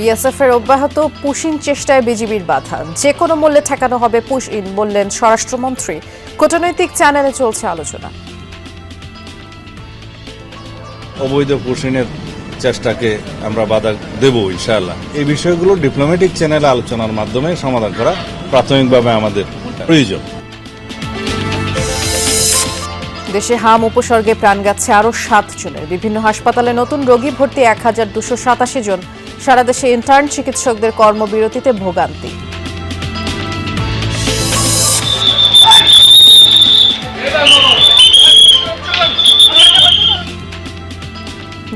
BSF এর অব্যাহত pushing চেষ্টায় বিজিবির বাধা, যে কোনো মূল্যে ঠেকানো হবে পুশ-ইন বললেন স্বরাষ্ট্রমন্ত্রী। কূটনৈতিক চ্যানেলে চলছে আলোচনা। অবৈধ পুশিনের চেষ্টাকে আমরা বাধা দেব ইনশাআল্লাহ। এই বিষয়গুলো ডিপ্লোম্যাটিক চ্যানেলে আলোচনার মাধ্যমে সমাধান করা প্রাথমিকভাবে আমাদের প্রয়োজন। দেশে হাম উপসর্গে প্রাণ গেছে আরও 7 জনের। বিভিন্ন হাসপাতালে নতুন রোগী ভর্তি 1287 জন। সারা দেশে ইন্টার্ন চিকিৎসকদের কর্মবিরতিতে ভোগান্তি।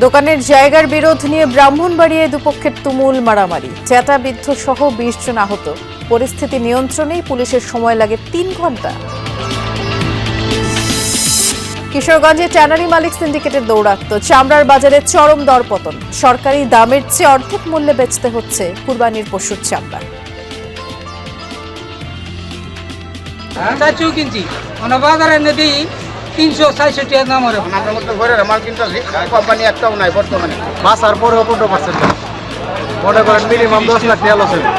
দোকানের জায়গার বিরোধ নিয়ে ব্রাহ্মণবাড়িয়ায় দুপক্ষের তুমুল মারামারি, চেটাবিদ্ধ সহ 20 জন আহত। পরিস্থিতি নিয়ন্ত্রণেই পুলিশের সময় লাগে 3 ঘন্টা। কিশোরগঞ্জে ট্যানারি মালিক সিন্ডিকেটের দৌরাত্ম্য, চামড়ার বাজারে চরম দরপতন। সরকারি দামের চেয়ে অর্ধেক মূল্যে বেচতে হচ্ছে কুরবানির পশুর চামড়া। 300-400 টাকা দাম হবে। আমার মতো ঘরের মাল কিনতেছি, কোম্পানি একটাও নাই বর্তমানে। মাছ আর পরে 15% মনে করেন মিনিমাম 10 লাখ টাকা লস হবে।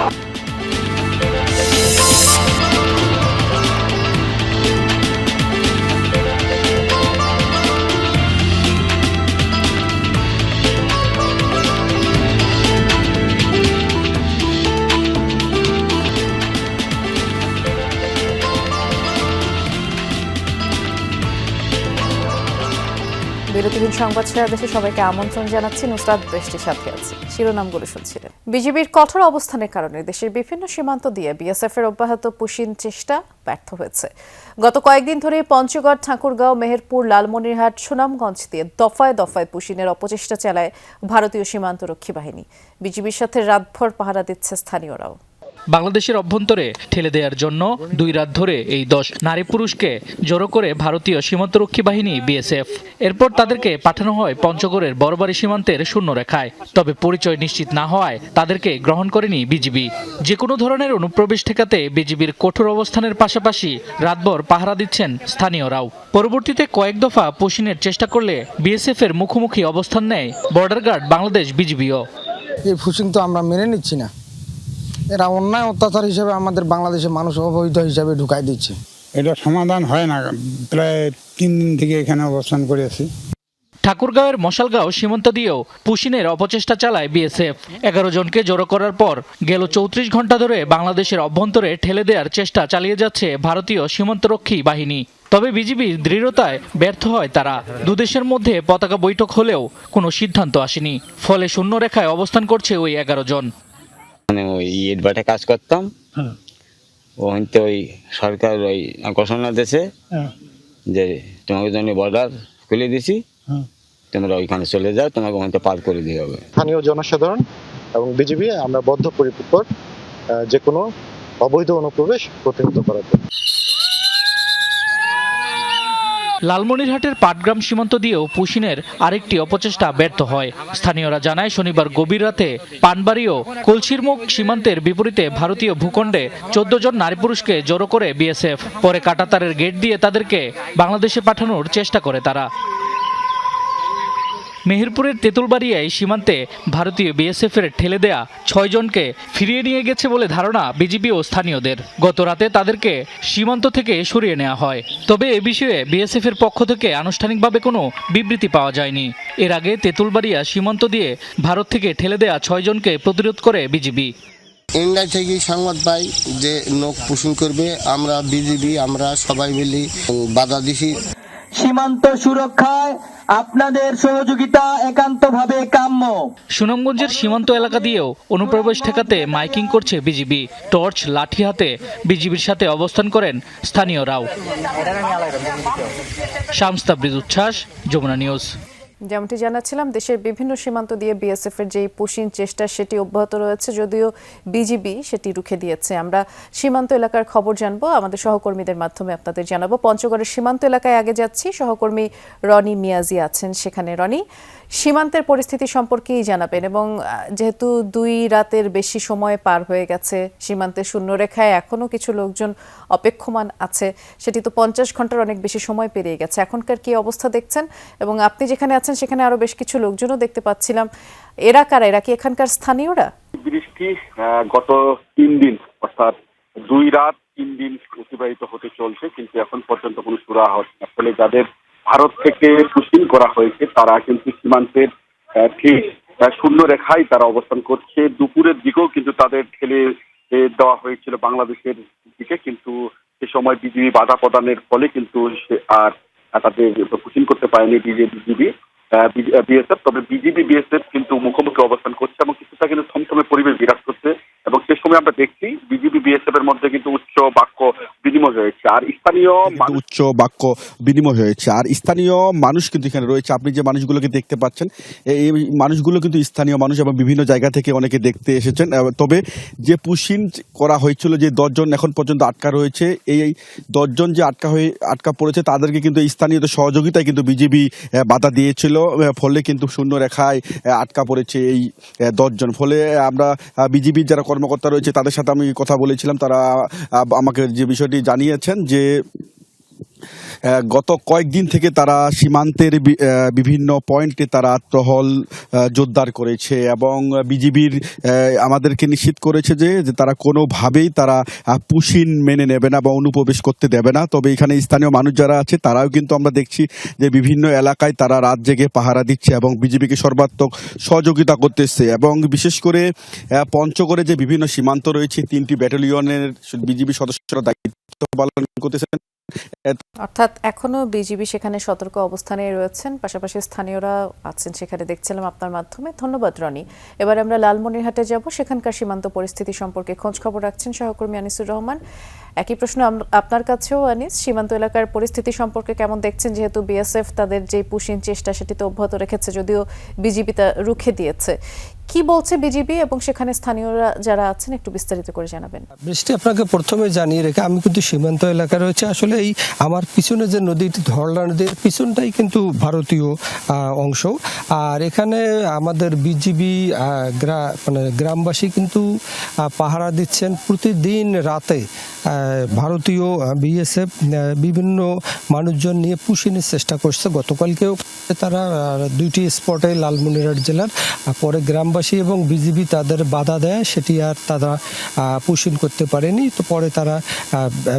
বিরতিহীন সংবাদ ছেড়ে দেশে সবাইকে আমন্ত্রণ জানাচ্ছি। নুসরাত বৃষ্টির সাথে আছি। শিরোনামগুলো শুনছিলেন। বিজিবির কঠোর অবস্থানের কারণে দেশের বিভিন্ন সীমান্ত দিয়ে বিএসএফ এর অব্যাহত পুশিন চেষ্টা ব্যর্থ হয়েছে। গত কয়েকদিন ধরে পঞ্চগড়, ঠাকুরগাঁও, মেহেরপুর, লালমনিরহাট, সুনামগঞ্জ দিয়ে দফায় দফায় পুশিনের অপচেষ্টা চালায় ভারতীয় সীমান্তরক্ষী বাহিনী। বিজিবির সাথে রাতভর পাহারা দিচ্ছে স্থানীয়রাও। বাংলাদেশের অভ্যন্তরে ঠেলে দেওয়ার জন্য 2 রাত ধরে এই 10 নারী পুরুষকে জড়ো করে ভারতীয় সীমান্তরক্ষী বাহিনী বিএসএফ। এরপর তাদেরকে পাঠানো হয় পঞ্চগড়ের বড়বাড়ি সীমান্তের শূন্যরেখায়। তবে পরিচয় নিশ্চিত না হওয়ায় তাদেরকে গ্রহণ করেনি বিজিবি। যে কোনো ধরনের অনুপ্রবেশ ঠেকাতে বিজিবির কঠোর অবস্থানের পাশাপাশি রাতভর পাহারা দিচ্ছেন স্থানীয়রাও। পরবর্তীতে কয়েক দফা পুশিনের চেষ্টা করলে বিএসএফ এর মুখোমুখি অবস্থান নেয় বর্ডার গার্ড বাংলাদেশ বিজিবিও। এই পুশিং তো আমরা মেনে নিচ্ছি না। এরা অন্যায় অত্যাচার হিসেবে আমাদের বাংলাদেশের মানুষ অবৈধ হিসাবে ঢুকাই দিচ্ছে। এটা সমাধান হয় না। প্রায় 3 দিন থেকে এখানে অবস্থান করে আছি। ঠাকুরগাঁওয়ের মশালগাঁও সীমান্ত দিয়েও পুশিনের অপচেষ্টা চালায় বিএসএফ। 11 জনকে জড়ো করার পর গেল 34 ঘন্টা ধরে বাংলাদেশের অভ্যন্তরে ঠেলে দেওয়ার চেষ্টা চালিয়ে যাচ্ছে ভারতীয় সীমান্তরক্ষী বাহিনী। তবে বিজিবির দৃঢ়তায় ব্যর্থ হয় তারা। দুদেশের মধ্যে পতাকা বৈঠক হলেও কোনো সিদ্ধান্ত আসেনি। ফলে শূন্যরেখায় অবস্থান করছে ওই 11 জন। ওই ইটভাটায় কাজ করতাম, ওইতে ওই সরকার ওই ঘোষণা দিয়েছে যে তোমাকে জন্য বর্ডার খুলে দিছি, তোমরা ওইখানে চলে যাও, তোমাকে ওখানে পার করে দিয়ে হবে। স্থানীয় জনসাধারণ এবং বিজিবি আমরা বদ্ধপরিকর যে কোনো অবৈধ অনুপ্রবেশ প্রতিহত করার জন্য। লালমনিরহাটের পাটগ্রাম সীমান্ত দিয়েও পুশিনের আরেকটি অপচেষ্টা ব্যর্থ হয়। স্থানীয়রা জানায় শনিবার গভীর রাতে পানবাড়ি ও কলসিরমুখ সীমান্তের বিপরীতে ভারতীয় ভূখণ্ডে 14 জন নারী পুরুষকে জড়ো করে বিএসএফ। পরে কাঁটাতারের গেট দিয়ে তাদেরকে বাংলাদেশে পাঠানোর চেষ্টা করে তারা। মেহেরপুরের তেঁতুলবাড়িয়ায় সীমান্তে ভারতীয় বিএসএফ এর ঠেলে দেয়া 6 জনকে ফিরিয়ে নিয়ে গেছে বলে ধারণা বিজিবি ও স্থানীয়দের। গত রাতে তাদেরকে সীমান্ত থেকে সরিয়ে নেওয়া হয়। তবে এ বিষয়ে বিএসএফ এর পক্ষ থেকে আনুষ্ঠানিকভাবে কোনো বিবৃতি পাওয়া যায়নি। এর আগে তেঁতুলবাড়িয়া সীমান্ত দিয়ে ভারত থেকে ঠেলে দেয়া 6 জনকে প্রতিরোধ করে বিজিবি। ইন্ডিয়া থেকে সংবাদ পাই যে লোক পুশিং করবে, আমরা বিজিবি আমরা সবাই মিলে বাধা দিছি। সীমান্ত সুরক্ষায় আপনাদের সহযোগিতা একান্তভাবে কাম্য। সুনামগঞ্জের সীমান্ত এলাকা দিয়েও অনুপ্রবেশ ঠেকাতে মাইকিং করছে বিজিবি। টর্চ, লাঠি হাতে বিজিবির সাথে অবস্থান করেন স্থানীয়রাও। শামস তাবরিজ উচ্ছ্বাস, যমুনা নিউজ। যেমনটি জানাচ্ছিলাম, দেশের বিভিন্ন সীমান্ত দিয়ে বিএসএফ এর যে পুশিং চেষ্টা সেটি অব্যাহত রয়েছে, যদিও বিজিবি সেটি রুখে দিয়েছে। আমরা সীমান্ত এলাকার খবর জানবো, আমাদের সহকর্মীদের মাধ্যমে আপনাদের জানাবো। পঞ্চগড়ের সীমান্ত এলাকায় আগে যাচ্ছি, সহকর্মী রনি মিয়াজি আছেন সেখানে। রনি, সীমান্তের পরিস্থিতি সম্পর্কেই জানাবেন, এবং যেহেতু 2 রাতের বেশি সময় পার হয়ে গেছে, সীমান্তের শূন্যরেখায় এখনও কিছু লোকজন অপেক্ষমান আছে, সেটি তো 50 ঘন্টার অনেক বেশি সময় পেরিয়ে গেছে। এখনকার কি অবস্থা দেখছেন? এবং আপনি যেখানে আছেন সেখানে আরো বেশ কিছু লোকজনও দেখতে পাচ্ছিলাম। এরা কারা? এরা কি এখানকার স্থানীয়রা? দেখছি গত 3 দিন অর্থাৎ 2 রাত 3 দিন অতিবাহিত হতে চলছে, কিন্তু এখন পর্যন্ত কোনো সুরাহা হচ্ছে না। ফলে যাদের ভারত থেকে পুশিং করা হয়েছে তারা কিন্তু সীমান্তের ঠিক শূন্য রেখায় তারা অবস্থান করছে। দুপুরের দিকেও কিন্তু তাদের ঠেলে দেওয়া হয়েছিল বাংলাদেশের দিকে, কিন্তু সে সময় বিজিবি বাধা প্রদানের ফলে কিন্তু আর তাদের পুশিং করতে পারেনি বিএসএফ। তবে বিজিবি বিএসএফ কিন্তু মুখোমুখি অবস্থান করছে এবং কিছুটা কিন্তু থমথমে পরিবেশ বিরাজ করছে। এবং সে সময় আমরা দেখছি বিজিবি বিএসএফ এর মধ্যে কিন্তু উচ্চ বাক্য বিনিময় হয়েছে, আর স্থানীয় মানুষ কিন্তু এখানে রয়েছে। আপনি যে মানুষগুলোকে দেখতে পাচ্ছেন, এই মানুষগুলো কিন্তু স্থানীয় মানুষ এবং বিভিন্ন জায়গা থেকে অনেকে দেখতে এসেছেন। তবে যে পুশিং করা হয়েছিল, যে 10 জন এখন পর্যন্ত আটকা রয়েছে, এই 10 জন যে আটকা পড়েছে তাদেরকে কিন্তু স্থানীয়দের সহযোগিতায় কিন্তু বিজিবি বাধা দিয়েছিল, ফলে কিন্তু শূন্য রেখায় আটকা পড়েছে এই 10 জন। ফলে আমরা বিজিবির যারা কর্মকর্তা রয়েছে তাদের সাথে আমি কথা বলেছিলাম, তারা আমাকে যে বিষয়টি জানিয়েছেন যে গত কয়েকদিন থেকে তারা সীমান্তের বিভিন্ন পয়েন্টে তারা টহল জোরদার করেছে এবং বিজিবির আমাদেরকে নিশ্চিত করেছে যে তারা কোনোভাবেই তারা পুশিং মেনে নেবে না বা অনুপ্রবেশ করতে দেবে না। তবে এখানে স্থানীয় মানুষ যারা আছে তারাও কিন্তু আমরা দেখছি যে বিভিন্ন এলাকায় তারা রাত জেগে পাহারা দিচ্ছে এবং বিজিবিকে সর্বাত্মক সহযোগিতা করতেছে। এবং বিশেষ করে পঞ্চগড়ে যে বিভিন্ন সীমান্ত রয়েছে, 3টি ব্যাটালিয়নের বিজিবি সদস্যরা দায়িত্ব পালন করতেছেন। অর্থাৎ এখনো বিজিবি সেখানে সতর্ক অবস্থানে রয়েছেন, পাশাপাশি স্থানীয়রা আছেন সেখানে, দেখছিলাম আপনার মাধ্যমে। ধন্যবাদ রনি। এবার আমরা লালমনিরহাটে যাব, সেখানকার সীমান্ত পরিস্থিতি সম্পর্কে খোঁজ খবর রাখছেন সহকর্মী আনিসুর রহমান। একই প্রশ্ন আপনার কাছেও আনিস, সীমান্ত এলাকার পরিস্থিতি সম্পর্কে কেমন দেখছেন? যেহেতু বিএসএফ তাদের যে পুশিং চেষ্টা সেটি তো অব্যাহত রেখেছে, যদিও বিজিবি তা রুখে দিয়েছে। কি বলছে বিজিবি এবং সেখানে স্থানীয়রা যারা আছেন, একটু বিস্তারিত করে জানাবেন। বৃষ্টি, আপনাকে প্রথমে জানিয়ে রেখে আমি কিন্তু সীমান্ত এলাকা রয়েছে, আসলে এই আমার পিছনে যে নদীটি ধরলা নদীর পিছনটাই কিন্তু ভারতীয় অংশ। আর এখানে আমাদের বিজিবি গ্রামবাসী কিন্তু পাহারা দিচ্ছেন প্রতিদিন রাতে। ভারতীয় বিএসএফ বিভিন্ন মানুষজন নিয়ে পুশিংয়ের চেষ্টা করছে। গতকালকেও তারা 2টি স্পটে লালমনিরহাট জেলার, পরে গ্রামবাসী এবং বিজিবি তাদের বাধা দেয়, সেটি আর তারা পুশিং করতে পারেনি। তো পরে তারা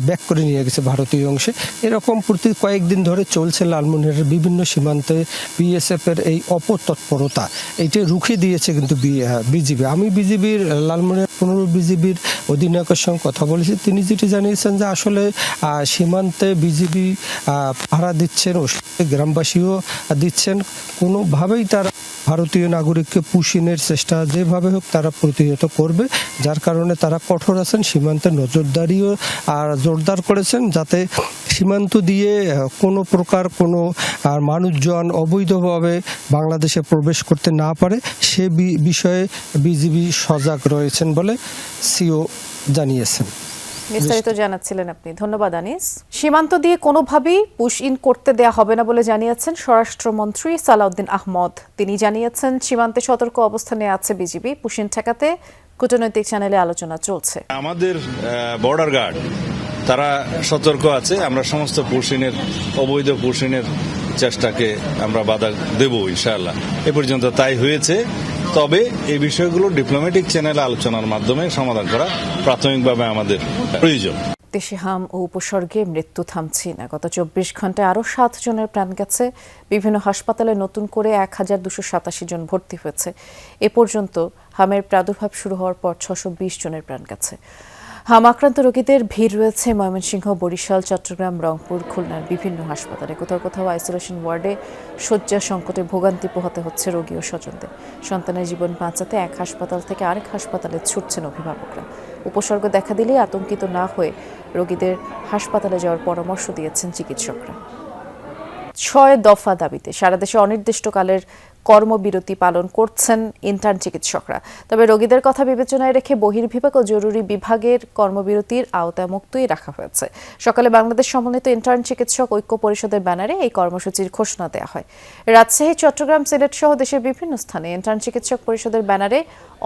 ব্যাক করে নিয়ে গেছে ভারতীয় অংশে। এরকম প্রতি কয়েকদিন ধরে চলছে লালমনিরহাটের বিভিন্ন সীমান্তে বিএসএফ এর এই অপতৎপরতা, এইটা রুখে দিয়েছে কিন্তু বিজিবি। আমি বিজিবির লালমনিরহাট 15 বিজিবির অধিনায়কের সঙ্গে কথা বলেছি, তিনি যেটি জানিয়েছেন যে আসলে সীমান্তে বিজিবি পাহারা দিচ্ছেন ও গ্রামবাসীও দিচ্ছেন, কোনোভাবেই তারা ভারতীয় নাগরিককে পুশিংয়ের চেষ্টা যেভাবে হোক তারা প্রতিহত করবে, যার কারণে তারা কঠোর আছেন। সীমান্তে নজরদারিও আর জোরদার করেছেন, যাতে সীমান্ত দিয়ে কোনো প্রকার কোনো মানুষজন অবৈধভাবে বাংলাদেশে প্রবেশ করতে না পারে, সে বিষয়ে বিজিবি সজাগ রয়েছেন বলে সিও জানিয়েছেন। বিস্তারিত জানাচ্ছিলেন আপনি, ধন্যবাদ আনিস। সীমান্ত দিয়ে কোনোভাবেই পুশ ইন করতে দেয়া হবে না বলে জানিয়েছেন স্বরাষ্ট্রমন্ত্রী সালাউদ্দিন আহমদ। তিনি জানিয়েছেন সীমান্তে সতর্ক অবস্থানে আছে বিজিবি, পুশ ইন ঠেকাতে কূটনৈতিক চ্যানেলে আলোচনা চলছে। আমাদের বর্ডার গার্ড তারা সতর্ক আছে, আমরা সমস্ত অবৈধ পুশিংয়ের চেষ্টাকে আমরা বাধা দেব ইনশাআল্লাহ। এ পর্যন্ত তাই হয়েছে। তবে এই বিষয়গুলো ডিপ্লোম্যাটিক চ্যানেলে আলোচনার মাধ্যমে সমাধান করা প্রাথমিকভাবে আমাদের প্রয়োজন। দেশে হাম ও উপসর্গে মৃত্যু থামছে না। গত 24 ঘন্টায় আরও 7 জনের প্রাণ গেছে। বিভিন্ন হাসপাতালে নতুন করে 1287 জন ভর্তি হয়েছে। এ পর্যন্ত হামের প্রাদুর্ভাব শুরু হওয়ার পর 620 জনের প্রাণ গেছে। হাম আক্রান্ত রোগীদের ভিড় রয়েছে ময়মনসিংহ, বরিশাল, চট্টগ্রাম, রংপুর, খুলনার বিভিন্ন হাসপাতালে। কোথাও কোথাও আইসোলেশন ওয়ার্ডে শয্যা সংকটে ভোগান্তি পোহাতে হচ্ছে রোগী ও স্বজনদের। সন্তানের জীবন বাঁচাতে এক হাসপাতাল থেকে আরেক হাসপাতালে ছুটছেন অভিভাবকরা। উপসর্গ দেখা দিলে আতঙ্কিত না হয়ে রোগীদের হাসপাতালে যাওয়ার পরামর্শ দিয়েছেন চিকিৎসকরা। 6 দফা দাবিতে সারা দেশে অনির্দিষ্টকালের কর্মবিরতি পালন করছেন ইন্টার্ন চিকিৎসকরা। তবে রোগীদের কথা বিবেচনায় রেখে বহির্বিভাগ ও জরুরি বিভাগের কর্মবিরতির আওতায় মুক্তই রাখা হয়েছে। সকালে বাংলাদেশ সমন্বিত ইন্টার্ন চিকিৎসক ঐক্য পরিষদের ব্যানারে এই কর্মসূচির ঘোষণা দেওয়া হয়। রাজশাহী, চট্টগ্রাম, সিলেট সহ দেশের বিভিন্ন স্থানে ইন্টার্ন চিকিৎসক পরিষদের ব্যানারে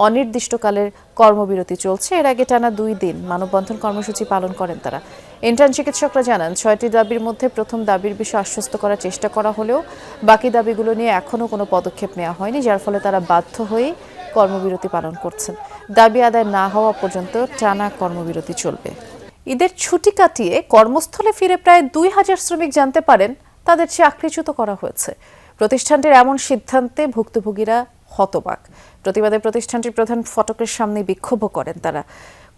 অনির্দিষ্টকালের কর্মবিরতি চলছে। এর আগে টানা 2 দিন মানববন্ধন কর্মসূচি পালন করেন তারা। ইন্টার্ন চিকিৎসকরা জানান, 6টি দাবির মধ্যে প্রথম দাবির বিষয়ে আশ্বস্ত করার চেষ্টা করা হলেও বাকি দাবিগুলো নিয়ে এখনও কোনো পদক্ষেপ নেওয়া হয়নি, যার ফলে তারা বাধ্য হয়ে কর্মবিরতি পালন করছেন। দাবি আদায় না হওয়া পর্যন্ত টানা কর্মবিরতি চলবে। ঈদের ছুটি কাটিয়ে কর্মস্থলে ফিরে প্রায় 2000 শ্রমিক জানতে পারেন তাদের চাকরিচ্যুত করা হয়েছে। প্রতিষ্ঠানটির এমন সিদ্ধান্তে ভুক্তভোগীরা হতবাক। প্রতিবাদে প্রতিষ্ঠানটির প্রধান ফটকের সামনে বিক্ষোভ করেন তারা।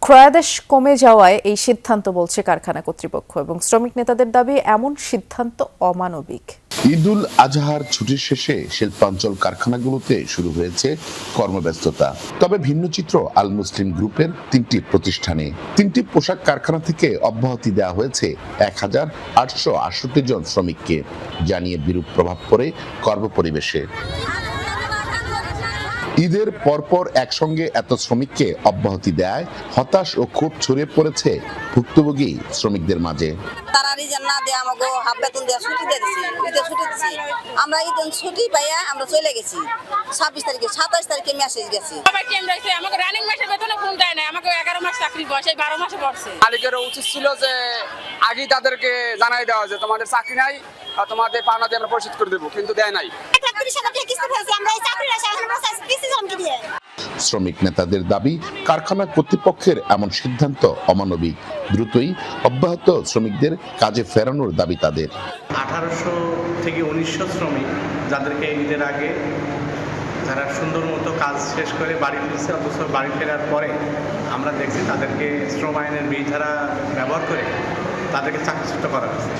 ক্রয়াদেশ কমে যাওয়ায় এই সিদ্ধান্ত বলছে কারখানা কর্তৃপক্ষ, এবং শ্রমিক নেতাদের দাবি এমন সিদ্ধান্ত অমানবিক। ঈদুল আজহার ছুটির শেষে শিল্পাঞ্চল কারখানাগুলোতে শুরু হয়েছে কর্মব্যস্ততা। তবে ভিন্ন চিত্র আল মুসলিম গ্রুপের 3টি প্রতিষ্ঠানে। 3টি পোশাক কারখানা থেকে অব্যাহতি দেওয়া হয়েছে 1868 জন শ্রমিককে, জানিয়ে বিরূপ প্রভাব পড়ে কর্মপরিবেশে। ঈদের পরপর একসঙ্গে এত শ্রমিককে অব্যাহতি দেয় হতাশ ও ক্ষোভ ছড়িয়ে পড়েছে ভুক্তভোগী শ্রমিকদের মাঝে। তারা রিজন না দিয়ে আমাকে হাফ বেতন দিয়ে ছুটি দিয়ে দিছি, ঈদের ছুটি দিছি। আমরা ঈদের ছুটি পাইয়া আমরা চলে গেছি। 26 তারিখে 27 তারিখে মেসেজ গেছি। সবাই টিম রয়েছে, আমাকে রানিং মাসের বেতনে ফোন দেয় না, আমাকে 11 মাস চাকরি বয়স, 12 মাসে পড়ছে। মালিকের উচিত ছিল যে আগেই তাদেরকে জানাই দেওয়া যে তোমাদের চাকরি নাই, তোমাদের পাওনা দিয়ে আমরা পরিশোধ করে দেবো, কিন্তু দেয় নাই। শ্রমিক নেতাদের দাবি, কারখানা কর্তৃপক্ষের এমন সিদ্ধান্ত অমানবিক। দ্রুতই অব্যাহত শ্রমিকদের কাজে ফেরানোর দাবি তাদের। 1800 থেকে 1900 শ্রমিক যাদেরকে ঈদের আগে যারা সুন্দর মতো কাজ শেষ করে বাড়ি ফিরছে, অথচ বাড়ি ফেরার পরে আমরা দেখছি তাদেরকে শ্রম আইনের বিধিধারা ব্যবহার করে তাদেরকে চাকরিচ্যুত করা হয়েছে,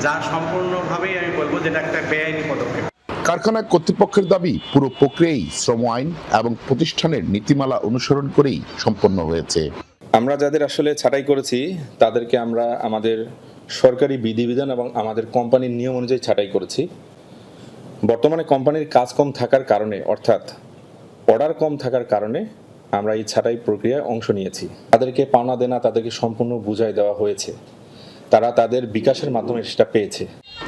যা সম্পূর্ণভাবেই আমি বলবো যেটা একটা বেআইনি পদক্ষেপ। কারখানা কর্তৃপক্ষের দাবি, পুরো প্রক্রিয়াই শ্রম আইন এবং প্রতিষ্ঠানের নীতিমালা অনুসরণ করেই সম্পন্ন হয়েছে। আমরা যাদের আসলে ছাঁটাই করেছি তাদেরকে আমরা আমাদের সরকারি বিধিবিধান এবং আমাদের কোম্পানির নিয়ম অনুযায়ী ছাঁটাই করেছি। বর্তমানে কোম্পানির কাজ কম থাকার কারণে, অর্থাৎ অর্ডার কম থাকার কারণে আমরা এই ছাঁটাই প্রক্রিয়ায় অংশ নিয়েছি। তাদেরকে পাওনা দেনা তাদেরকে সম্পূর্ণ বুঝাই দেওয়া হয়েছে, তারা তাদের বিকাশের মাধ্যমে সেটা পেয়েছে।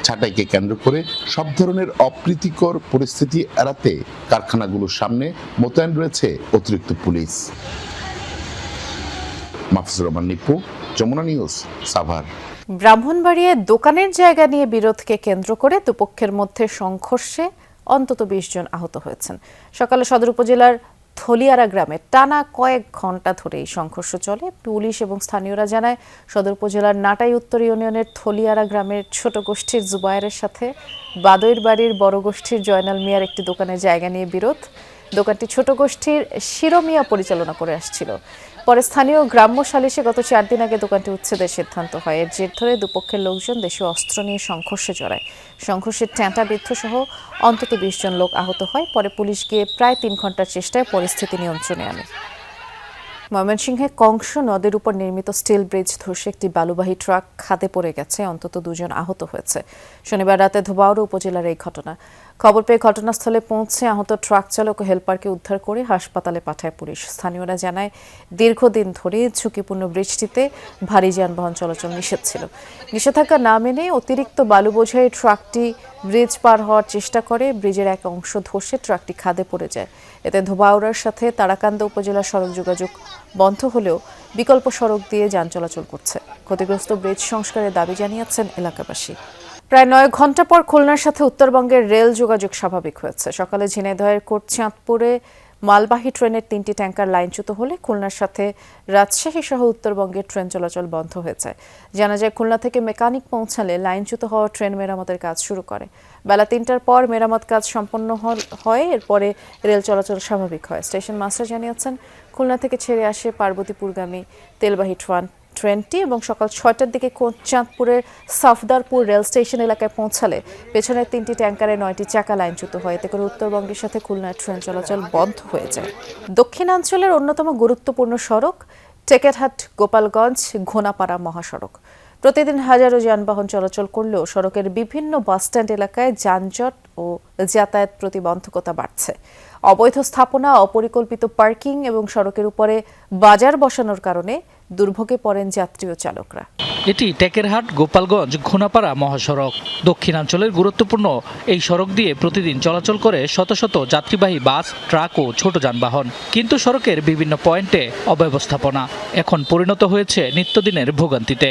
ছাঁটাইকে কেন্দ্র করে সব ধরনের অপ্রীতিকর পরিস্থিতি এড়াতে কারখানাগুলোর সামনে মোতায়েন রয়েছে অতিরিক্ত পুলিশ। মাহফুজুর রহমান নিপু, যমুনা নিউজ, সাভার। ব্রাহ্মণবাড়িয়ায় দোকানের জায়গা নিয়ে বিরোধকে কেন্দ্র করে দুপক্ষের মধ্যে সংঘর্ষে অন্তত 20 জন আহত হয়েছেন। সকালে সদর উপজেলার থলিয়ারা গ্রামে টানা কয়েক ঘন্টা ধরে এই সংঘর্ষ চলে। পুলিশ এবং স্থানীয়রা জানায়, সদর উপজেলার নাটাই উত্তর ইউনিয়নের থলিয়ারা গ্রামের ছোট গোষ্ঠীর জুবায়েরের সাথে বাদইর বাড়ির বড় গোষ্ঠীর জয়নাল মিয়ার একটি দোকানের জায়গা নিয়ে বিরোধ। দোকানটি ছোট গোষ্ঠীর শিরো মিয়া পরিচালনা করে আসছিল। পরে স্থানীয় গ্রাম্য সালিশে গত 4 দিন আগে দোকানটি উচ্ছেদের সিদ্ধান্ত হয়। এর জের ধরে দুপক্ষের লোকজন দেশীয় অস্ত্র নিয়ে সংঘর্ষে জড়ায়। সংঘর্ষের ট্যাঁটাবিদ্ধ সহ অন্তত 20 জন লোক আহত হয়। পরে পুলিশ গিয়ে প্রায় 3 ঘন্টার চেষ্টায় পরিস্থিতি নিয়ন্ত্রণে আনে। ময়মনসিংহে কংস নদের উপর নির্মিত স্টিল ব্রিজ ধসে একটি বালুবাহী ট্রাক খাদে পড়ে গেছে, অন্তত 2 জন আহত হয়েছে। শনিবার রাতে ধোবাউড়া উপজেলার এই ঘটনা। খবর পেয়ে ঘটনাস্থলে পৌঁছে আহত ট্রাক চালক ও হেলপারকে উদ্ধার করে হাসপাতালে পাঠায় পুলিশ। স্থানীয়রা জানায়, দীর্ঘদিন ধরে ঝুঁকিপূর্ণ ব্রিজটিতে ভারী যানবাহন চলাচল নিষেধ ছিল। নিষেধাজ্ঞা না মেনে অতিরিক্ত বালু বোঝাই ট্রাকটি ব্রিজ পার হওয়ার চেষ্টা করে। ব্রিজের এক অংশ ধসে ট্রাকটি খাদে পড়ে যায়। এতে ধোবাউড়ার সাথে তারাকান্দা উপজেলার সড়ক যোগাযোগ বন্ধ হলেও বিকল্প সড়ক দিয়ে যান চলাচল করছে। ক্ষতিগ্রস্ত ব্রিজ সংস্কারের দাবি জানিয়েছেন এলাকাবাসী। প্রায় 9 ঘন্টা পর খুলনার সাথে উত্তরবঙ্গের রেল যোগাযোগ স্বাভাবিক হয়েছে। সকালে ঝিনাইদহের কোটচাঁদপুরে মালবাহী ট্রেনের 3টি ট্যাঙ্কার লাইনচ্যুত হলে খুলনার সাথে রাজশাহী সহ উত্তরবঙ্গের ট্রেন চলাচল বন্ধ হয়ে যায়। জানা যায়, খুলনা থেকে মেকানিক পৌঁছালে লাইনচ্যুত হওয়া ট্রেন মেরামতের কাজ শুরু করে। বেলা 3টার পর মেরামত কাজ সম্পন্ন হয়। এরপরে রেল চলাচল স্বাভাবিক হয়। স্টেশন মাস্টার জানিয়েছেন, খুলনা থেকে ছেড়ে আসে পার্বতীপুরগামী তেলবাহী ট্রেনটি এবং সকাল 6টার দিকে চাঁদপুরের সাফদারপুর রেল স্টেশন এলাকায় পৌঁছালে পেছনের 3টি ট্যাঙ্কারে 9টি চাকা লাইনচ্যুত হয়। এতে করে উত্তরবঙ্গের সাথে খুলনার ট্রেন চলাচল বন্ধ হয়ে যায়। দক্ষিণাঞ্চলের অন্যতম গুরুত্বপূর্ণ সড়ক টেকেরহাট গোপালগঞ্জ ঘোনাপাড়া মহাসড়ক। প্রতিদিন হাজারো যানবাহন চলাচল করলেও সড়কের বিভিন্ন বাসস্ট্যান্ড এলাকায় যানজট ও যাতায়াত প্রতিবন্ধকতা বাড়ছে। অবৈধ স্থাপনা, অপরিকল্পিত পার্কিং এবং সড়কের উপরে বাজার বসানোর কারণে দুর্ভোগে পড়েন যাত্রী ও চালকরা। এটি টেকেরহাট গোপালগঞ্জ ঘোনাপাড়া মহাসড়ক। দক্ষিণাঞ্চলের গুরুত্বপূর্ণ এই সড়ক দিয়ে প্রতিদিন চলাচল করে শত শত যাত্রীবাহী বাস, ট্রাক ও ছোট যানবাহন। কিন্তু সড়কের বিভিন্ন পয়েন্টে অব্যবস্থাপনা এখন পরিণত হয়েছে নিত্যদিনের ভোগান্তিতে।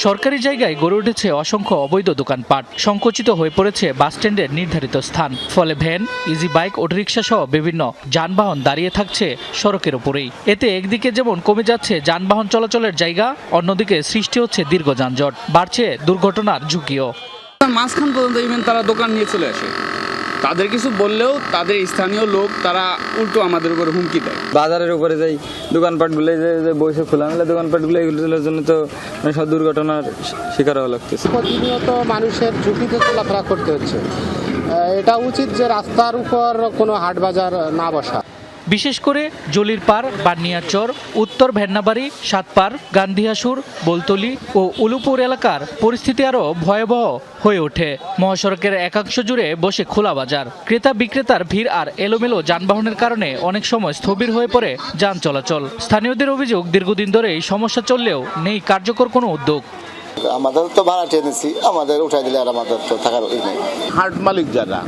সরকারি জায়গায় গড়ে উঠেছে অসংখ্য অবৈধ দোকানপাট, সংকুচিত হয়ে পড়েছে বাসস্ট্যান্ডের নির্ধারিত স্থান। ফলে ভ্যান, ইজি বাইক, অটোরিকশা সহ বিভিন্ন যানবাহন দাঁড়িয়ে থাকছে সড়কের উপরেই। এতে একদিকে যেমন কমে যাচ্ছে যানবাহন চলাচলের জায়গা, অন্যদিকে সৃষ্টি হচ্ছে দীর্ঘ যানজট, বাড়ছে দুর্ঘটনার ঝুঁকিও। মাঝখান পর্যন্ত ইভেন তারা দোকান নিয়ে চলে আসে, তাদের কিছু বললেও তাদের স্থানীয় লোক তারা উল্টো আমাদের উপরে হুমকি দেয়। বাজারের উপরে যাই দোকানপাটগুলো যে বসে খোলা মেলা দোকানপাটগুলো এগুলোর জন্য তো সব দুর্ঘটনার শিকার হওয়া লাগতেছে। প্রতিনিয়ত মানুষের ঝুঁকিতে চলাফেরা করতে হচ্ছে। এটা উচিত যে রাস্তার উপর কোনো হাট বাজার না বসা। বিশেষ করে জলিরপাড়, বানিয়াচর, উত্তর ভেন্নাবাড়ি, সাতপাড়, গান্ধীহাসুর, বলতলি ও উলুপুর এলাকার পরিস্থিতি আরও ভয়াবহ হয়ে ওঠে। মহাসড়কের একাংশ জুড়ে বসে খোলা বাজার, ক্রেতা বিক্রেতার ভিড় আর এলোমেলো যানবাহনের কারণে অনেক সময় স্থবির হয়ে পড়ে যান চলাচল। স্থানীয়দের অভিযোগ, দীর্ঘদিন ধরে এই সমস্যা চললেও নেই কার্যকর কোনো উদ্যোগ। আমাদের তো ভাড়া টেনেছি, আমাদের উঠাই দিলে আর আমাদের তো থাকার নেই। হাট মালিক যারা,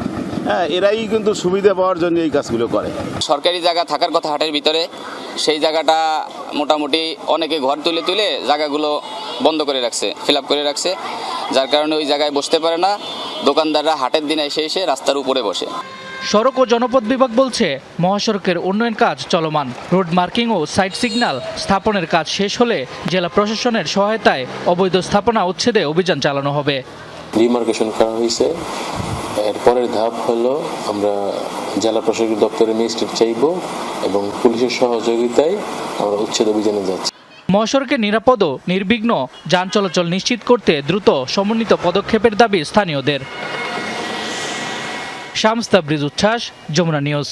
এরাই কিন্তু সুবিধা পাওয়ার জন্য এই কাজগুলো করে। সরকারি জায়গা থাকার কথা হাটের ভিতরে, সেই জায়গাটা মোটামুটি অনেকে ঘর তুলে তুলে জায়গাগুলো বন্ধ করে রাখছে, ফিল আপ করে রাখছে, যার কারণে ওই জায়গায় বসতে পারে না। দোকানদাররা হাটের দিনে এসে এসে রাস্তার উপরে বসে। সড়ক ও জনপথ বিভাগ বলছে, মহাসড়কের উন্নয়ন কাজ চলমান। রোড মার্কিং ও সাইড সিগন্যাল স্থাপনের কাজ শেষ হলে জেলা প্রশাসনের সহায়তায় অবৈধ স্থাপনা উচ্ছেদে অভিযান চালানো হবে। ডিমার্কেশন করা হয়েছে, এর পরের ধাপ হলো আমরা জেলা প্রশাসক দপ্তরে ম্যাজিস্ট্রেট চাইব এবং পুলিশের সহযোগিতায় আমরা উচ্ছেদ অভিযানে যাচ্ছি। মহাসড়কের নিরাপদ ও নির্বিঘ্ন যান চলাচল নিশ্চিত করতে দ্রুত সমন্বিত পদক্ষেপের দাবি স্থানীয়দের। শামস তাবরিজ উচ্ছ্বাস, যমুনা নিউজ।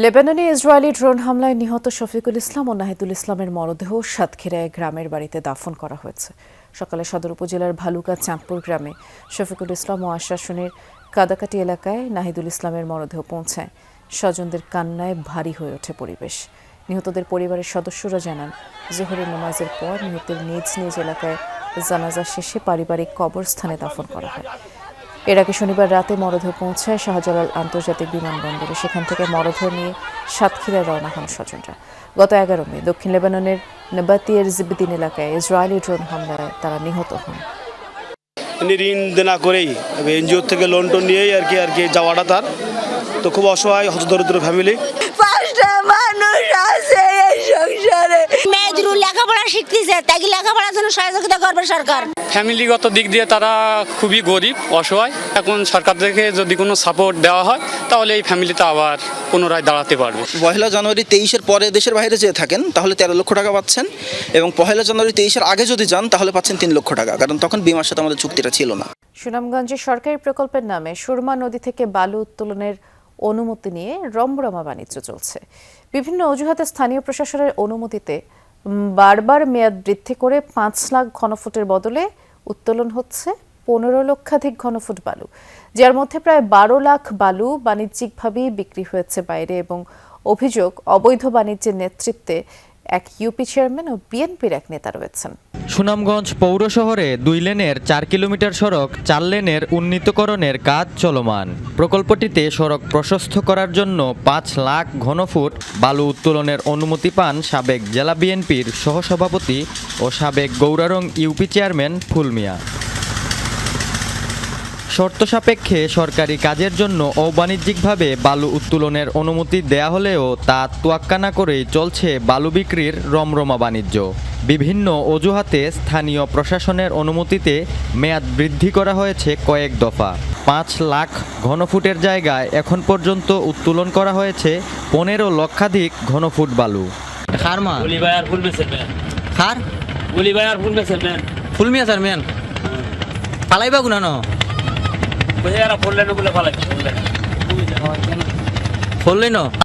লেবাননে ইসরায়েলি ড্রোন হামলায় নিহত শফিকুল ইসলাম ও নাহিদুল ইসলামের মরদেহ সাতক্ষীরায় গ্রামের বাড়িতে দাফন করা হয়েছে। সকালে সদর উপজেলার ভালুকা চাঁদপুর গ্রামে শফিকুল ইসলাম ও আশ্বাসনের কাদাকাটি এলাকায় নাহিদুল ইসলামের মরদেহ পৌঁছায়। স্বজনদের কান্নায় ভারী হয়ে ওঠে পরিবেশ। নিহতদের পরিবারের সদস্যরা জানান, জোহরের নামাজের পর নিহতের নিজ নিজ এলাকায় জানাজা শেষে পারিবারিক কবরস্থানে দাফন করা হয়। এর আগে শনিবার রাতে মরদেহ পৌঁছায় শাহজালাল আন্তর্জাতিক বিমানবন্দরে। সেখান থেকে মরদেহ নিয়ে সাতক্ষীরায় রওনা হন স্বজনরা। গত 11 মে দক্ষিণ লেবাননের নাবাতিয়ার জিবদিন এলাকায় ইসরায়েলি ড্রোন হামলায় তারা নিহত হন। ঋণ দেনা করেই এনজিও থেকে লোন টোন নিয়েই আর কি যাওয়াটা তার তো খুব অসহায় হতদরিদ্র ফ্যামিলি। 5টা মানুষ আছে এই সংসারে, মেয়েদের লেখাপড়া শিখতেছে, তাই লেখাপড়ার জন্য সহযোগিতা করবে সরকার। ফ্যামিলিগত দিক দিয়ে তারা খুবই গরিব, অসহায়। এখন সরকার থেকে যদি কোনো সাপোর্ট দেওয়া হয় তাহলে এই ফ্যামিলিতে আবার পুনরায় দাঁড়াতে পারবে। 1 জানুয়ারি 23-এর পরে দেশের বাইরে যেয়ে থাকেন তাহলে 13 লক্ষ টাকা পাচ্ছেন, এবং 1 জানুয়ারি 23-এর আগে যদি যান তাহলে পাচ্ছেন 3 লক্ষ টাকা, কারণ তখন বিমার সাথে আমাদের চুক্তিটা ছিল না। সুনামগঞ্জে সরকারি প্রকল্পের নামে সুরমা নদী থেকে বালু উত্তোলনের অনুমতি নিয়ে রমরমা বাণিজ্য চলছে। বিভিন্ন অজুহাতে স্থানীয় প্রশাসনের অনুমতিতে বারবার মেয়াদ বৃদ্ধি করে 5 লাখ ঘনফুটের বদলে উত্তোলন হচ্ছে 15 লক্ষাধিক ঘনফুট বালু, যার মধ্যে প্রায় 12 লাখ বালু বাণিজ্যিকভাবেই বিক্রি হয়েছে বাইরে। এবং অভিযোগ, অবৈধ বাণিজ্যের নেতৃত্বে এক ইউপি চেয়ারম্যান ও বিএনপির এক নেতা রয়েছেন। সুনামগঞ্জ পৌর শহরে 2 লেনের 4 কিলোমিটার সড়ক 4 লেনের উন্নীতকরণের কাজ চলমান। প্রকল্পটিতে সড়ক প্রশস্ত করার জন্য 5 লাখ ঘনফুট বালু উত্তোলনের অনুমতি পান সাবেক জেলা বিএনপির সহসভাপতি ও সাবেক গৌরারং ইউপি চেয়ারম্যান ফুল মিয়া। শর্ত সাপেক্ষে সরকারি কাজের জন্য অবাণিজ্যিকভাবে বালু উত্তোলনের অনুমতি দেয়া হলেও তা তোয়াক্কা না করেই চলছে বালু বিক্রির রমরমা বাণিজ্য। বিভিন্ন অজুহাতে স্থানীয় প্রশাসনের অনুমতিতে মেয়াদ বৃদ্ধি করা হয়েছে কয়েক দফা। 5 লাখ ঘনফুটের জায়গায় এখন পর্যন্ত উত্তোলন করা হয়েছে 15 লক্ষাধিক ঘনফুট বালু।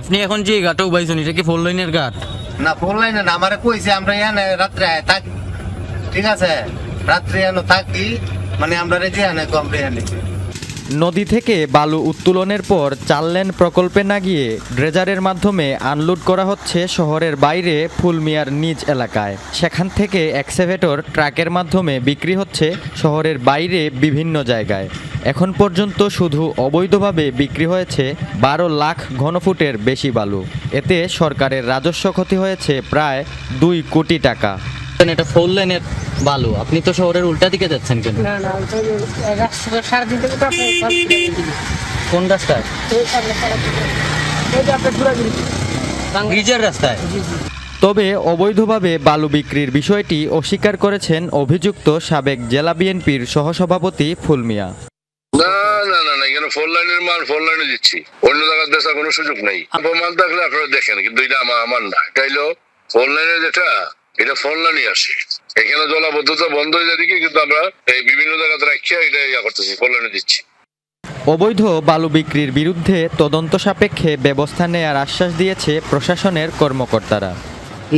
আপনি এখন যে ঘাটও বাইছেন এটা কি 4 লাইনের ঘাট? না 4 লাইনে না, আমারে কইছে আমরা এখানে রাত্রে থাকি, ঠিক আছে, রাত্রে এখানে থাকি, মানে আমরা রেজে এখানে কমপ্লেন। নদী থেকে বালু উত্তোলনের পর 4 লেন প্রকল্পে না গিয়ে ড্রেজারের মাধ্যমে আনলোড করা হচ্ছে শহরের বাইরে ফুলমিয়ার নিজ এলাকায়। সেখান থেকে এক্সকাভেটর ট্রাকের মাধ্যমে বিক্রি হচ্ছে শহরের বাইরে বিভিন্ন জায়গায়। এখন পর্যন্ত শুধু অবৈধভাবে বিক্রি হয়েছে 12 লাখ ঘনফুটের বেশি বালু। এতে সরকারের রাজস্ব ক্ষতি হয়েছে প্রায় 2 কোটি টাকা। এটা 4 লাইনের বালু, আপনি তো শহরের উল্টা দিকে যাচ্ছেন কেন? কোন রাস্তায়? ব্রিজের রাস্তায়। তবে অবৈধভাবে বালু বিক্রির বিষয়টি অস্বীকার করেছেন অভিযুক্ত সাবেক জেলা বিএনপির সহসভাপতি ফুল মিয়া। না না না না, এখানে 4 লাইনের মাল 4 লাইনে দিচ্ছি, অন্য জায়গায় বেচার কোনো সুযোগ নেই। মাল থাকলে আপনারা দেখেন, কিন্তু এটা আমার না, এটা হলো 4 লাইনের যেটা, এটা 4 লাইনই আসে। এখানে জলাবদ্ধতা বন্ধ হয়ে যায় দিকে, কিন্তু আমরা এই বিভিন্ন জায়গাতে রাখিয়া এটা ইয়া করতেছি, 4 লাইনে দিচ্ছি। অবৈধ বালু বিক্রির বিরুদ্ধে তদন্ত সাপেক্ষে ব্যবস্থা নেয়ার আশ্বাস দিয়েছে প্রশাসনের কর্মকর্তারা।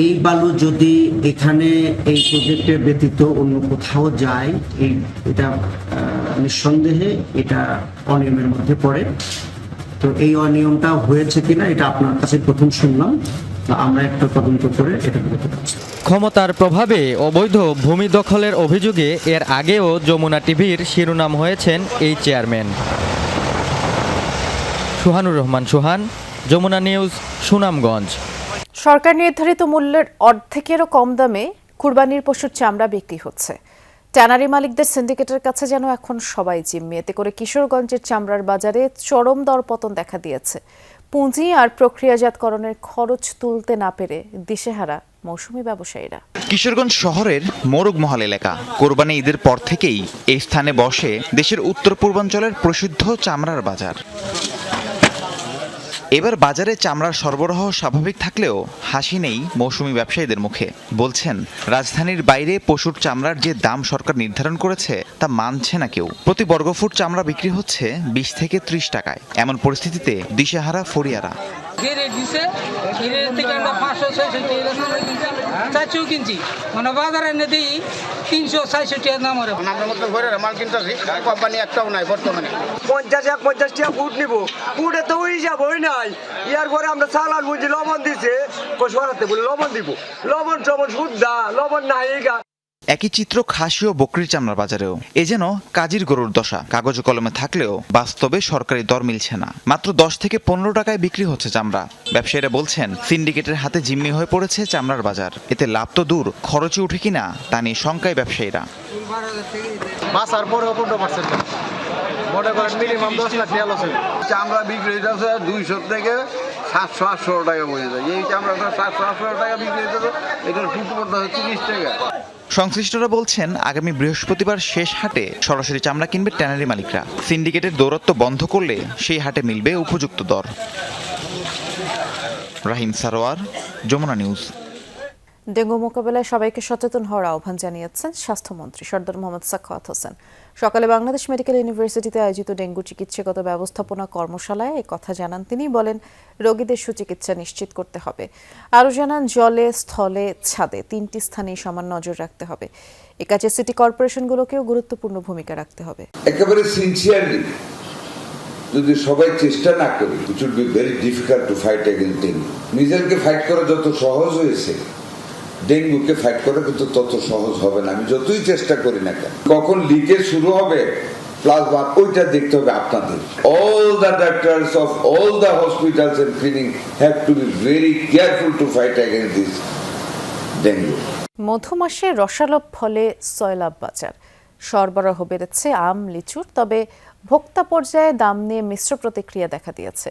এই বালু যদি এখানে এই প্রজেক্টের ব্যতীত অন্য কোথাও যায়, এটা নিঃসন্দেহে এটা অনিয়মের মধ্যে পড়ে। তো এই অনিয়মটা হয়েছে কিনা এটা আপনার কাছে প্রথম শুনলাম, আমরা একটা তদন্ত করে এটা বলতে পারছি। ক্ষমতার প্রভাবে অবৈধ ভূমি দখলের অভিযোগে এর আগেও যমুনা টিভির শিরোনাম হয়েছেন এই চেয়ারম্যান। সুহানুর রহমান সুহান, যমুনা নিউজ, সুনামগঞ্জ। সরকার নির্ধারিত মূল্যের অর্ধেকেরও কম দামে কুরবানির পশুর চামড়া বিক্রি হচ্ছে। ট্যানারি মালিকদের সিন্ডিকেটের কাছে যেন এখন সবাই জিম্মি। এতে করে কিশোরগঞ্জের চামড়ার বাজারে চরম দরপতন দেখা দিয়েছে। পুঁজি আর প্রক্রিয়াজাতকরণের খরচ তুলতে না পেরে দিশেহারা মৌসুমি ব্যবসায়ীরা। কিশোরগঞ্জ শহরের মোরগমহল এলাকা। কোরবানি ঈদের পর থেকেই এই স্থানে বসে দেশের উত্তর পূর্বাঞ্চলের প্রসিদ্ধ চামড়ার বাজার। এবার বাজারে চামড়ার সরবরাহ স্বাভাবিক থাকলেও হাসি নেই মৌসুমি ব্যবসায়ীদের মুখে। বলছেন, রাজধানীর বাইরে পশুর চামড়ার যে দাম সরকার নির্ধারণ করেছে তা মানছে না কেউ। প্রতি বর্গফুট চামড়া বিক্রি হচ্ছে 20 থেকে 30 টাকায়। এমন পরিস্থিতিতে দিশেহারা ফরিয়ারা। কোম্পানি একটাও নাই বর্তমানে। 50 টাকা ফুট নিব, ফুটে তো হিসাব হয় নাই। ইয়ার পরে আমরা চালান বুঝি লবণ দিছে, সরাতে বলে লবণ দিব, লবণ টবণ শুদ্ধা লবণ নাই। একই চিত্র খাসি ও বকরির চামড়ার বাজারেও। এ যেন কাজীর গরুর দশা। কাগজে কলমে থাকলেও বাস্তবে সরকারি দর মিলছে না। মাত্র 10 থেকে 15 টাকায় বিক্রি হচ্ছে চামড়া। ব্যবসায়ীরা বলছেন, সিন্ডিকেটের হাতে জিম্মি হয়ে পড়েছে চামড়ার বাজার। এতে লাভ তো দূর, খরচে উঠে কিনা তা নিয়ে শঙ্কায় ব্যবসায়ীরা। বাসার পরেও 15% মনে করেন মিনিমাম 10 লাখ টাকা লস হবে। চামড়া বিক্রি হইতেছে 200 থেকে 700-800 টাকা পড়ে যায়। এই চামড়াটা 700-800 টাকা বিক্রি হইতেছে, এটার ফুট পড়তে হচ্ছে 30 টাকা। সংশ্লিষ্টরা বলছেন, আগামী বৃহস্পতিবার শেষ হাটে সরাসরি চামড়া কিনবে ট্যানারি মালিকরা। সিন্ডিকেটের দৌরত্ব বন্ধ করলে সেই হাটে মিলবে উপযুক্ত দর। রাহিম সারোয়ার, যমুনা নিউজ। ডেঙ্গু মোকাবেলায় সবাইকে সচেতন হওয়ার আহ্বান জানিয়েছেন স্বাস্থ্যমন্ত্রী সরদার মোহাম্মদ সাখাওয়াত হোসেন। সকালে বাংলাদেশ মেডিকেল ইউনিভার্সিটিতে আয়োজিত ডেঙ্গু চিকিৎসাগত ব্যবস্থাপনা কর্মশালায় এই কথা জানান তিনি। বলেন, রোগীদের সুচিকিৎসা নিশ্চিত করতে হবে। আরও জানান, জলে, স্থলে, ছাদে 3টি স্থানেই সমান নজর রাখতে হবে। এ কাজে সিটি কর্পোরেশনগুলোকেও গুরুত্বপূর্ণ ভূমিকা রাখতে হবে। একেবারে সিনসিয়ারলি যদি সবাই চেষ্টা না করি, it will be very difficult to fight against dengue. মিজাইলকে ফাইট করা যত সহজ হয়েছে, ডেঙ্গুকে ফাইট করা কিন্তু তত সহজ হবে না। আমি যতই চেষ্টা করি না কেন, কখন লিকেজ শুরু হবে প্লাজমা ওইটা দেখতে হবে আপনাদের। All the doctors of all the hospitals and clinic have to be very careful to fight against this dengue. মধু মাসে রসালো ফলে সয়লাব বাজার। সরবরাহ বেড়েছে আম, লিচুর। তবে ভোক্তা পর্যায়ে দাম নিয়ে মিশ্র প্রতিক্রিয়া দেখা দিয়েছে।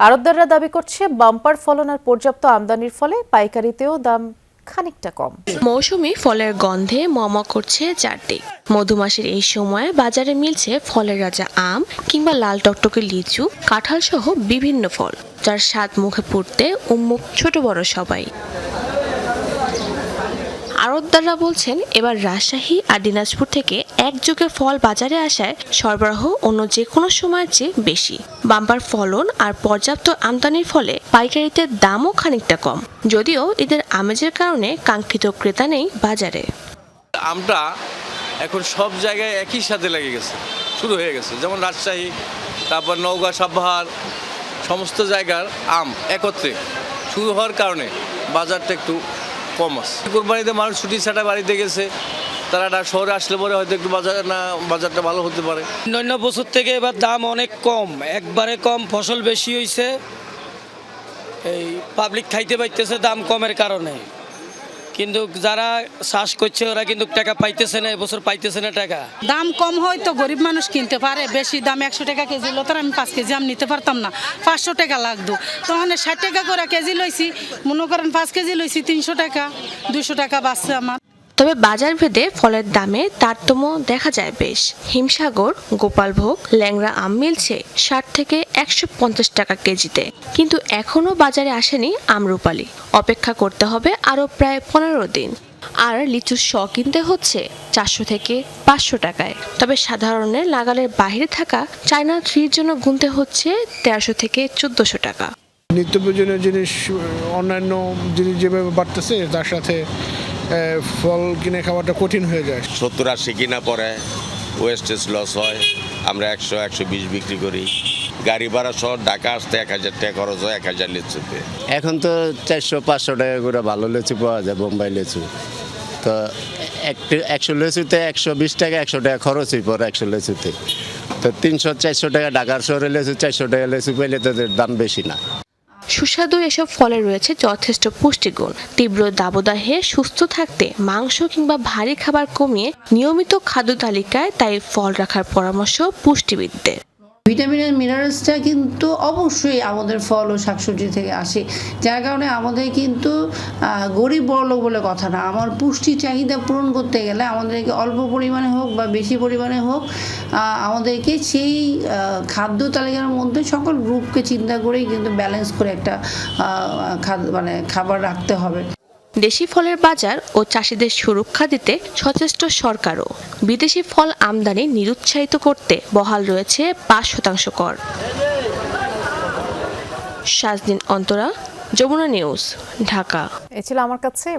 আড়তদাররা দাবি করছে, বাম্পার ফলন আর পর্যাপ্ত আমদানির ফলে পাইকারিতেও দাম খানিকটা কম। মৌসুমি ফলের গন্ধে মমা করছে চারদিক। মধুমাসের এই সময়ে বাজারে মিলছে ফলের রাজা আম কিংবা লাল টকটকে লিচু, কাঁঠাল সহ বিভিন্ন ফল, যার স্বাদ মুখে পুড়তে উন্মুখ ছোট বড় সবাই। আড়তদাররা বলছেন, এবার রাজশাহী আর দিনাজপুর থেকে একযোগে ফল বাজারে আসায় সরবরাহ অন্য যে কোনো সময়ের চেয়ে বেশি। বাম্পার ফলন আর পর্যাপ্ত আমদানির ফলে পাইকারিতে দামও খানিকটা কম, যদিও ঈদের আমেজের কারণে কাঙ্ক্ষিত ক্রেতা নেই বাজারে। আমটা এখন সব জায়গায় একই সাথে লেগে গেছে, শুরু হয়ে গেছে। যেমন রাজশাহী, তারপর নওগাঁ, সাভার, সমস্ত জায়গার আম একত্রে শুরু হওয়ার কারণে বাজারটা একটু কম আছে। কোরবানিতে মানুষ ছুটি ছাটা বাড়িতে গেছে, তারা শহরে আসলে পরে হয়তো একটু বাজারটা ভালো হতে পারে। অন্য বছর থেকে এবার দাম অনেক কম, একবারে কম। ফসল বেশি হয়েছে, এই পাবলিক খাইতে পাইতেছে দাম কমের কারণে, কিন্তু যারা চাষ করছে ওরা কিন্তু টাকা পাইতেছে না, এবছর পাইতেছে না টাকা। দাম কম হয় তো গরিব মানুষ কিনতে পারে, বেশি দাম 100 টাকা কেজি হলো তার আমি 5 কেজি আম নিতে পারতাম না, 500 টাকা লাগতো। তখন 60 টাকা করে কেজি লইছি, মনে করেন 5 কেজি লইছি 300 টাকা, 200 টাকা বাঁচছে আমার। তবে বাজার ভেদে ফলের দামে তারতম্য দেখা যায় বেশ। হিমসাগর, গোপালভোগ, ল্যাংড়া আম মিলছে 60 থেকে 150 টাকা কেজিতে, কিন্তু এখনো বাজারে আসেনি আমরুপালি। অপেক্ষা করতে হবে আরও প্রায় 15 দিন। আর লিচুর শ কিনতে হচ্ছে 400 থেকে 500 টাকায়। তবে সাধারণের নাগালের বাইরে থাকা চায়না ট্রির জন্য গুনতে হচ্ছে 1300 থেকে 1400 টাকা। নিত্য প্রয়োজনীয় জিনিস, অন্যান্য জিনিস যেভাবে বাড়তেছে তার সাথে ফল কিনে খাওয়াটা কঠিন হয়ে যায়। 70-80 কিনা পরে ওয়েস্টেজ লস হয়, আমরা 100-120 বিক্রি করি। গাড়ি ভাড়া সহ ঢাকা আসতে 1000 টাকা খরচ হয় 1000 লিচুতে। এখন তো 400-500 টাকা করে ভালো লিচু পাওয়া যায়, বোম্বাই লিচু। তো 100 লিচুতে 120 টাকা 100 টাকা খরচই পড়ে 100 লিচুতে। তো 300-400 টাকা ঢাকার শহরে লিচু, 400 টাকা লিচু পেলে তাদের দাম বেশি না। সুস্বাদু এসব ফলে রয়েছে যথেষ্ট পুষ্টিগুণ। তীব্র দাবদাহে সুস্থ থাকতে মাংস কিংবা ভারী খাবার কমিয়ে নিয়মিত খাদ্য তালিকায় তাই ফল রাখার পরামর্শ পুষ্টিবিদদের। ভিটামিন আর মিনারেলসটা কিন্তু অবশ্যই আমাদের ফল ও শাকসবজি থেকে আসে, যার কারণে আমাদের কিন্তু গরিব বড়লোক বলে কথা না। আমার পুষ্টি চাহিদা পূরণ করতে গেলে আমাদেরকে অল্প পরিমাণে হোক বা বেশি পরিমাণে হোক আমাদেরকে সেই খাদ্য তালিকার মধ্যে সকল গ্রুপকে চিন্তা করেই কিন্তু ব্যালেন্স করে একটা খাবার রাখতে হবে। দেশি ফলের বাজার ও চাষিদের সুরক্ষা দিতে সচেষ্ট সরকারও। বিদেশি ফল আমদানি নিরুৎসাহিত করতে বহাল রয়েছে 5% কর। শাজদিন অন্তরা, যমুনা নিউজ, ঢাকা। এ ছিল আমার কাছে